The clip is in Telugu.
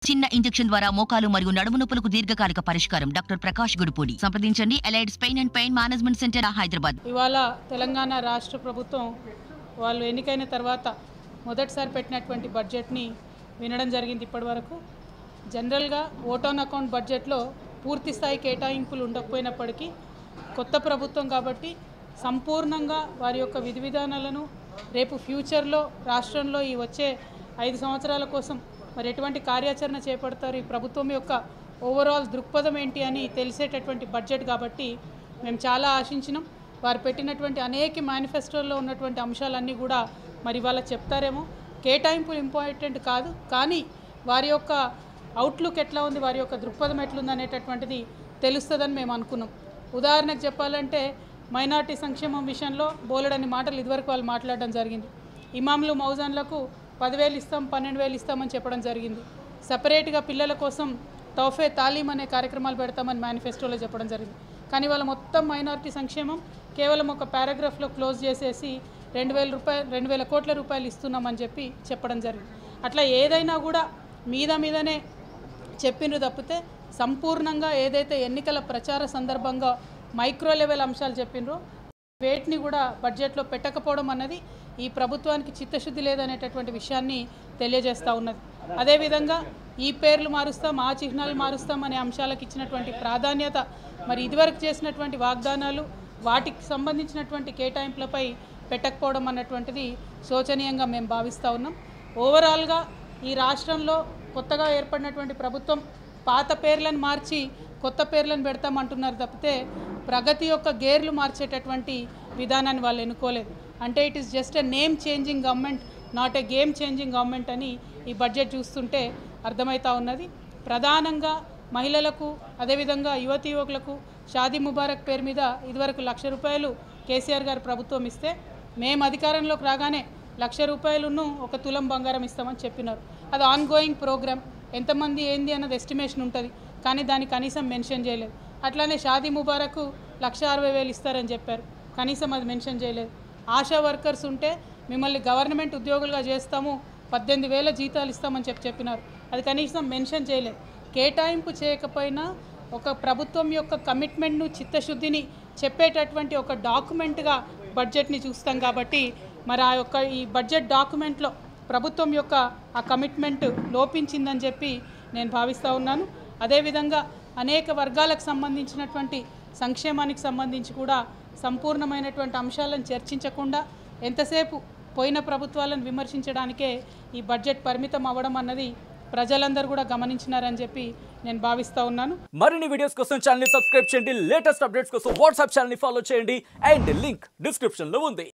చిన్న ఇంజెక్షన్ ద్వారా మోకాలు మరియు నడుము నొప్పులకు దీర్ఘకాలిక పరిష్కారం. డాక్టర్ ప్రకాష్ గుడిపూడి. సంప్రదించండి. Allied's pain and pain management centre, Hyderabad. ఇవాళ తెలంగాణ రాష్ట్ర ప్రభుత్వం వాళ్ళు ఎన్నికైన తర్వాత మొదటిసారి పెట్టినటువంటి బడ్జెట్ని వినడం జరిగింది. ఇప్పటివరకు జనరల్గా ఓట్ ఆన్ అకౌంట్ బడ్జెట్లో పూర్తి స్థాయి కేటాయింపులు ఉండకపోయినప్పటికీ కొత్త ప్రభుత్వం కాబట్టి సంపూర్ణంగా వారి యొక్క విధి విధానాలను రేపు ఫ్యూచర్లో రాష్ట్రంలో ఈ వచ్చే 5 సంవత్సరాల కోసం మరి ఎటువంటి కార్యాచరణ చేపడతారు, ఈ ప్రభుత్వం యొక్క ఓవరాల్ దృక్పథం ఏంటి అని తెలిసేటటువంటి బడ్జెట్ కాబట్టి మేము చాలా ఆశించినాం. వారు పెట్టినటువంటి అనేక మేనిఫెస్టోల్లో ఉన్నటువంటి అంశాలన్నీ కూడా మరి ఇవాళ చెప్తారేమో. కేటాయింపులు ఇంపార్టెంట్ కాదు, కానీ వారి యొక్క అవుట్లుక్ ఎట్లా ఉంది, వారి యొక్క దృక్పథం ఎట్లుంది అనేటటువంటిది తెలుస్తుందని మేము అనుకున్నాం. ఉదాహరణకు చెప్పాలంటే మైనార్టీ సంక్షేమం విషయంలో బోలెడని మాటలు ఇదివరకు వాళ్ళు మాట్లాడడం జరిగింది. ఇమాంలు మౌజాన్లకు 10,000 ఇస్తాం, 12,000 ఇస్తామని చెప్పడం జరిగింది. సపరేట్గా పిల్లల కోసం తోఫే తాలీం అనే కార్యక్రమాలు పెడతామని మేనిఫెస్టోలో చెప్పడం జరిగింది. కానీ వాళ్ళ మొత్తం మైనార్టీ సంక్షేమం కేవలం ఒక పారాగ్రాఫ్లో క్లోజ్ చేసేసి 2,000 కోట్ల రూపాయలు ఇస్తున్నామని చెప్పడం జరిగింది. అట్లా ఏదైనా కూడా మీదనే చెప్పిండ్రు తప్పితే సంపూర్ణంగా ఏదైతే ఎన్నికల ప్రచార సందర్భంగా మైక్రో లెవెల్ అంశాలు చెప్పిండ్రో వేటిని కూడా బడ్జెట్లో పెట్టకపోవడం అన్నది ఈ ప్రభుత్వానికి చిత్తశుద్ధి లేదనేటటువంటి విషయాన్ని తెలియజేస్తూ ఉన్నది. అదేవిధంగా ఈ పేర్లు మారుస్తాం, ఆ చిహ్నాలు మారుస్తాం అనే అంశాలకు ఇచ్చినటువంటి ప్రాధాన్యత, మరి ఇదివరకు చేసినటువంటి వాగ్దానాలు వాటికి సంబంధించినటువంటి కేటాయింపులపై పెట్టకపోవడం అన్నటువంటిది శోచనీయంగా మేము భావిస్తూ ఉన్నాం. ఓవరాల్గా ఈ రాష్ట్రంలో కొత్తగా ఏర్పడినటువంటి ప్రభుత్వం పాత పేర్లను మార్చి కొత్త పేర్లను పెడతామంటున్నారు తప్పితే ప్రగతి యొక్క గేర్లు మార్చేటటువంటి విధానాన్ని వాళ్ళు ఎన్నుకోలేదు. అంటే it is just a name changing government, not a game changing government అని ఈ బడ్జెట్ చూస్తుంటే అర్థమవుతూ ఉన్నది. ప్రధానంగా మహిళలకు, అదేవిధంగా యువతీ యువకులకు షాదీ ముబారక్ పేరు మీద ఇదివరకు ₹1,00,000 కేసీఆర్ గారు ప్రభుత్వం ఇస్తే మేము అధికారంలోకి రాగానే ₹1,00,000 ఒక తులం బంగారం ఇస్తామని చెప్పినారు. అది ఆన్ గోయింగ్ ప్రోగ్రామ్. ఎంతమంది ఏంది అన్నది ఎస్టిమేషన్ ఉంటుంది, కానీ దాన్ని కనీసం మెన్షన్ చేయలేదు. అట్లానే షాదీ ముబారక్ 1,60,000 ఇస్తారని చెప్పారు, కనీసం అది మెన్షన్ చేయలేదు. ఆశా వర్కర్స్ ఉంటే మిమ్మల్ని గవర్నమెంట్ ఉద్యోగులుగా చేస్తాము, 18,000 జీతాలు ఇస్తామని చెప్పినారు, అది కనీసం మెన్షన్ చేయలేదు. కేటాయింపు చేయకపోయినా ఒక ప్రభుత్వం యొక్క కమిట్మెంట్ను, చిత్తశుద్ధిని చెప్పేటటువంటి ఒక డాక్యుమెంట్గా బడ్జెట్ని చూస్తాం. కాబట్టి మరి ఆ యొక్క ఈ బడ్జెట్ డాక్యుమెంట్లో ప్రభుత్వం యొక్క ఆ కమిట్మెంట్ లోపించిందని చెప్పి నేను భావిస్తూ ఉన్నాను. అదేవిధంగా అనేక వర్గాలకు సంబంధించినటువంటి సంక్షేమానికి సంబంధించి కూడా సంపూర్ణమైనటువంటి అంశాలను చర్చించకుండా ఎంతసేపు పోయిన ప్రభుత్వాలను విమర్శించడానికే ఈ బడ్జెట్ పరిమితం అవ్వడం అన్నది ప్రజలందరూ కూడా గమనించినారని చెప్పి నేను భావిస్తూ ఉన్నాను. మరిన్ని వీడియోస్ కోసం ఛానల్ ని సబ్స్క్రైబ్ చేయండి, లేటెస్ట్ అప్డేట్స్ కోసం వాట్సాప్ ఛానల్ ని ఫాలో చేయండి, అండ్ లింక్ డిస్క్రిప్షన్ లో ఉంది.